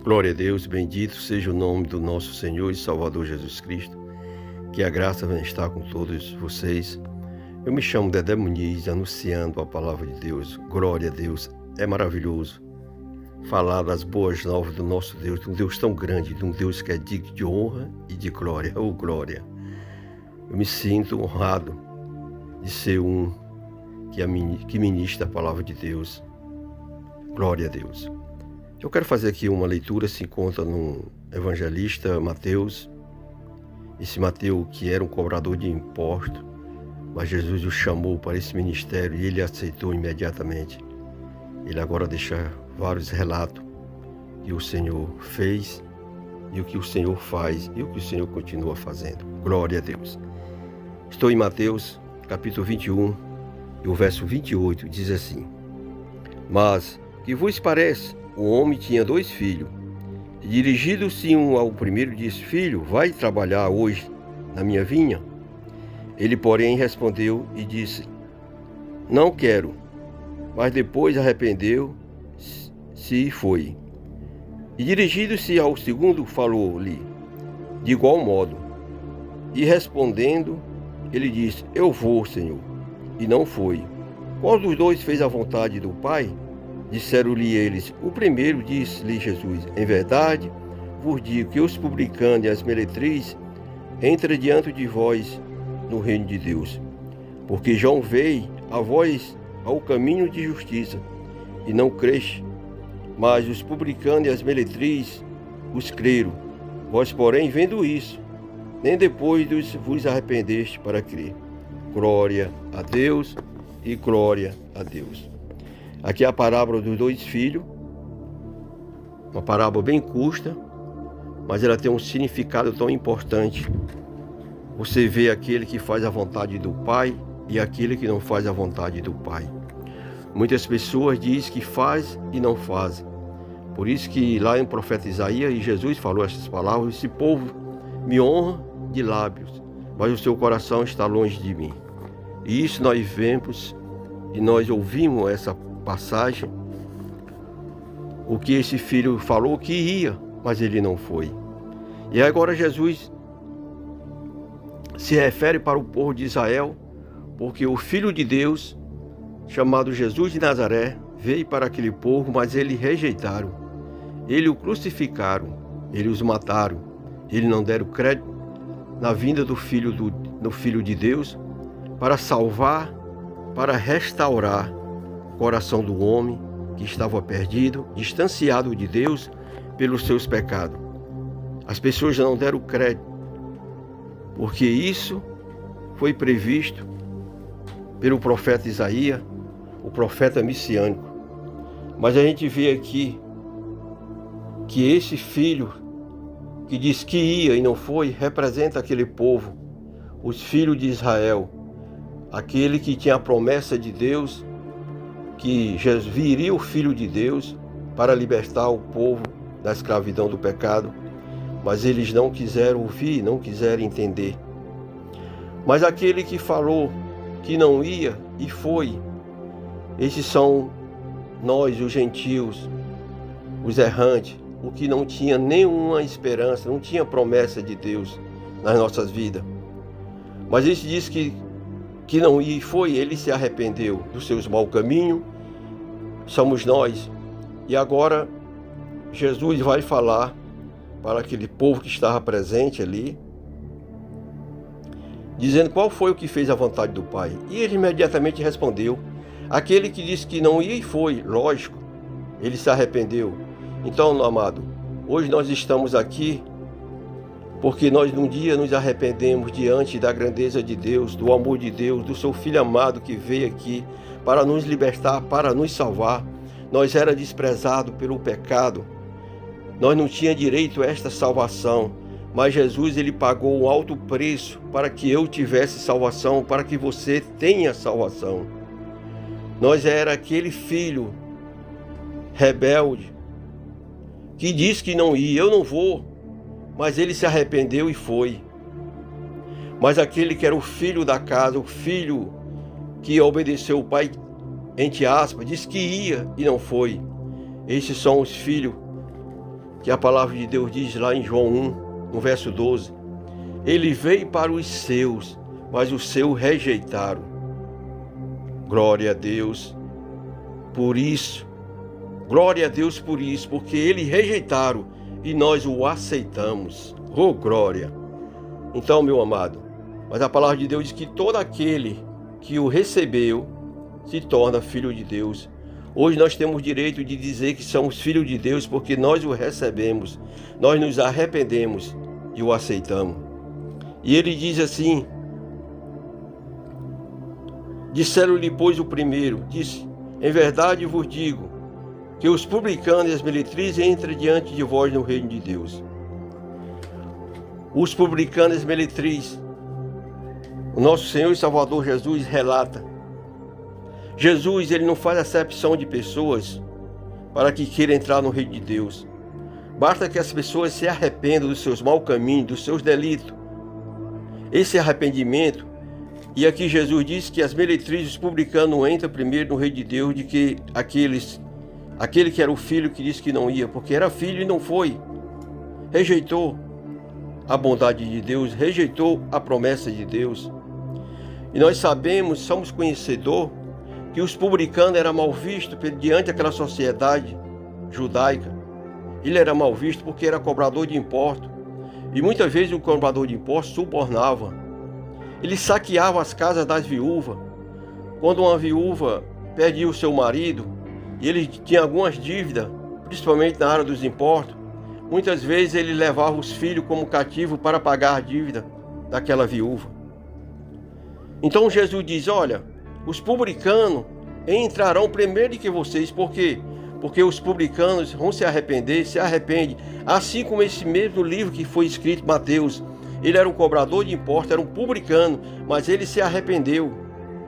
Glória a Deus, bendito seja o nome do nosso Senhor e Salvador Jesus Cristo. Que a graça venha estar com todos vocês. Eu me chamo Dedé Muniz, anunciando a palavra de Deus. Glória a Deus, é maravilhoso falar das boas novas do nosso Deus, de um Deus tão grande, de um Deus que é digno de honra e de glória. Oh, glória! Eu me sinto honrado de ser que ministra a palavra de Deus. Glória a Deus. Eu quero fazer aqui uma leitura, se encontra no evangelista Mateus. Esse Mateus que era um cobrador de impostos, mas Jesus o chamou para esse ministério e ele aceitou imediatamente. Ele agora deixa vários relatos que o Senhor fez e o que o Senhor faz e o que o Senhor continua fazendo. Glória a Deus. Estou em Mateus, capítulo 21, e o verso 28 diz assim: Mas, que vos parece? O homem tinha 2 filhos. E dirigindo-se um ao primeiro, disse: Filho, vai trabalhar hoje na minha vinha? Ele, porém, respondeu e disse: Não quero. Mas depois arrependeu-se e foi. E dirigindo-se ao segundo, falou-lhe de igual modo. E respondendo, ele disse: Eu vou, Senhor. E não foi. Qual dos 2 fez a vontade do Pai? Disseram-lhe eles: O primeiro. Disse-lhe Jesus: Em verdade vos digo que os publicanos e as meretrizes entram diante de vós no reino de Deus. Porque João veio a vós ao caminho de justiça, e não creste, mas os publicanos e as meretrizes os creram. Vós, porém, vendo isso, nem depois vos arrependeste para crer. Glória a Deus e glória a Deus. Aqui é a parábola dos 2 filhos, uma parábola bem curta, mas ela tem um significado tão importante. Você vê aquele que faz a vontade do Pai e aquele que não faz a vontade do Pai. Muitas pessoas dizem que faz e não faz. Por isso que lá em profeta Isaías, e Jesus falou essas palavras: Esse povo me honra de lábios, mas o seu coração está longe de mim. E isso nós vemos e nós ouvimos essa passagem, o que esse filho falou que ia, mas ele não foi. E agora Jesus se refere para o povo de Israel, porque o Filho de Deus, chamado Jesus de Nazaré, veio para aquele povo, mas eles rejeitaram. Eles o crucificaram, eles os mataram. Eles não deram crédito na vinda do Filho de Deus para salvar, para restaurar o coração do homem que estava perdido, distanciado de Deus pelos seus pecados. As pessoas não deram crédito, porque isso foi previsto pelo profeta Isaías, o profeta messiânico. Mas a gente vê aqui que esse filho que diz que ia e não foi, representa aquele povo, os filhos de Israel, aquele que tinha a promessa de Deus, que Jesus viria o Filho de Deus para libertar o povo da escravidão do pecado, mas eles não quiseram ouvir, não quiseram entender. Mas aquele que falou que não ia e foi, esses são nós, os gentios, os errantes, o que não tinha nenhuma esperança, não tinha promessa de Deus nas nossas vidas. Mas esse diz que não ia e foi, ele se arrependeu dos seus maus caminhos, somos nós. E agora Jesus vai falar para aquele povo que estava presente ali, dizendo qual foi o que fez a vontade do Pai. E ele imediatamente respondeu: aquele que disse que não ia e foi, lógico, ele se arrependeu. Então, amado, hoje nós estamos aqui porque nós num dia nos arrependemos diante da grandeza de Deus, do amor de Deus, do seu Filho amado que veio aqui para nos libertar, para nos salvar. Nós era desprezado pelo pecado, nós não tinha direito a esta salvação, mas Jesus ele pagou um alto preço para que eu tivesse salvação, para que você tenha salvação. Nós era aquele filho rebelde que disse que não ia, eu não vou, mas ele se arrependeu e foi. Mas aquele que era o filho da casa, o filho que obedeceu o pai, entre aspas, disse que ia e não foi. Esses são os filhos que a palavra de Deus diz lá em João 1, no verso 12. Ele veio para os seus, mas os seus rejeitaram. Glória a Deus por isso. Glória a Deus por isso, porque eles rejeitaram e nós o aceitamos. Oh, glória! Então, meu amado, mas a palavra de Deus diz que todo aquele que o recebeu se torna filho de Deus. Hoje nós temos direito de dizer que somos filhos de Deus porque nós o recebemos, nós nos arrependemos e o aceitamos. E ele diz assim: disseram-lhe, pois, o primeiro, disse: em verdade vos digo, que os publicanos e as meretrizes entram diante de vós no reino de Deus. Os publicanos e as meretrizes, o nosso Senhor e Salvador Jesus relata. Jesus, ele não faz acepção de pessoas para que queiram entrar no reino de Deus. Basta que as pessoas se arrependam dos seus maus caminhos, dos seus delitos. Esse arrependimento, e aqui Jesus diz que as meretrizes, os publicanos, não entram primeiro no reino de Deus, de que aquele que era o filho que disse que não ia, porque era filho e não foi. Rejeitou a bondade de Deus, rejeitou a promessa de Deus. E nós sabemos, somos conhecedores, que os publicanos eram mal vistos diante daquela sociedade judaica. Ele era mal visto porque era cobrador de impostos. E muitas vezes o cobrador de impostos subornava. Ele saqueava as casas das viúvas. Quando uma viúva perdia o seu marido, e ele tinha algumas dívidas, principalmente na área dos impostos, muitas vezes ele levava os filhos como cativo para pagar a dívida daquela viúva. Então Jesus diz: olha, os publicanos entrarão primeiro que vocês. Por quê? Porque os publicanos vão se arrependem, assim como esse mesmo livro que foi escrito, Mateus. Ele era um cobrador de impostos, era um publicano, mas ele se arrependeu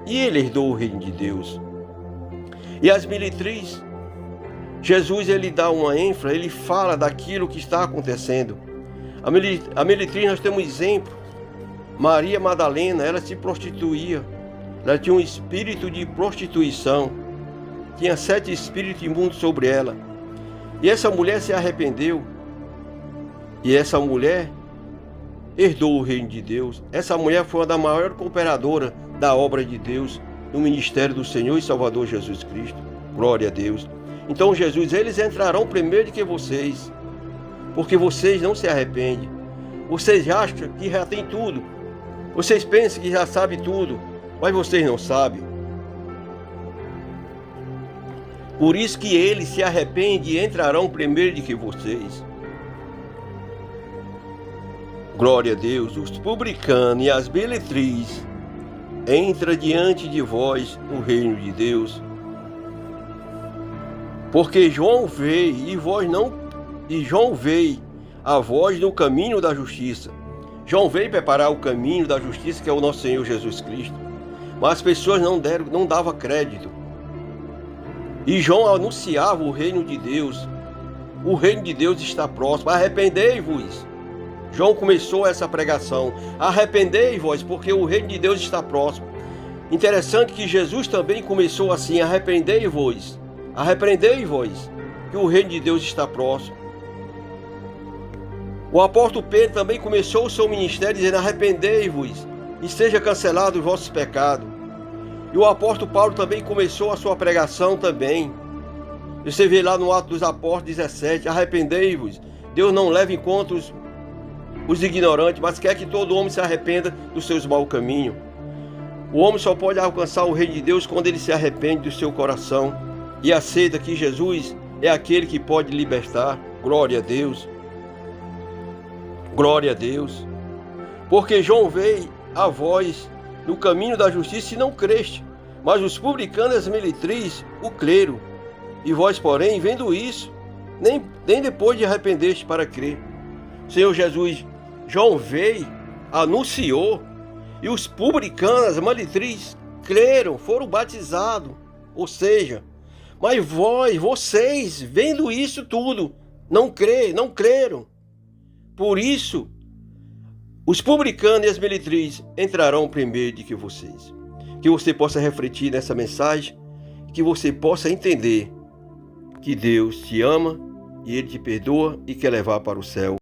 e ele herdou o reino de Deus. E as meretrizes, Jesus, ele dá uma ênfase, ele fala daquilo que está acontecendo. A meretriz, nós temos exemplo. Maria Madalena, ela se prostituía. Ela tinha um espírito de prostituição. Tinha 7 espíritos imundos sobre ela. E essa mulher se arrependeu. E essa mulher herdou o reino de Deus. Essa mulher foi uma das maiores cooperadoras da obra de Deus no ministério do Senhor e Salvador Jesus Cristo. Glória a Deus. Então Jesus, eles entrarão primeiro que vocês, porque vocês não se arrependem. Vocês acham que já tem tudo. Vocês pensam que já sabem tudo, mas vocês não sabem. Por isso que eles se arrependem e entrarão primeiro que vocês. Glória a Deus. Os publicanos e as meretrizes entram diante de vós no reino de Deus. Porque João veio João veio a vós no caminho da justiça. João veio preparar o caminho da justiça, que é o nosso Senhor Jesus Cristo. Mas as pessoas não davam crédito. E João anunciava o reino de Deus. O reino de Deus está próximo. Arrependei-vos. João começou essa pregação. Arrependei-vos, porque o reino de Deus está próximo. Interessante que Jesus também começou assim: arrependei-vos. Arrependei-vos, que o reino de Deus está próximo. O apóstolo Pedro também começou o seu ministério dizendo: arrependei-vos e seja cancelado os vossos pecados. E o apóstolo Paulo também começou a sua pregação também. Você vê lá no Atos dos Apóstolos 17: arrependei-vos. Deus não leva em conta os ignorantes, mas quer que todo homem se arrependa dos seus maus caminhos. O homem só pode alcançar o reino de Deus quando ele se arrepende do seu coração e aceita que Jesus é aquele que pode libertar. Glória a Deus. Glória a Deus. Porque João veio a vós no caminho da justiça e não creste, mas os publicanos e as meretrizes o creram. E vós, porém, vendo isso, nem depois de arrependeste para crer. Senhor Jesus, João veio, anunciou, e os publicanos, as meretrizes, creram, foram batizados. Ou seja, mas vocês, vendo isso tudo, não creram. Por isso, os publicanos e as meretrizes entrarão primeiro que vocês. Que você possa refletir nessa mensagem, que você possa entender que Deus te ama e Ele te perdoa e quer levar para o céu.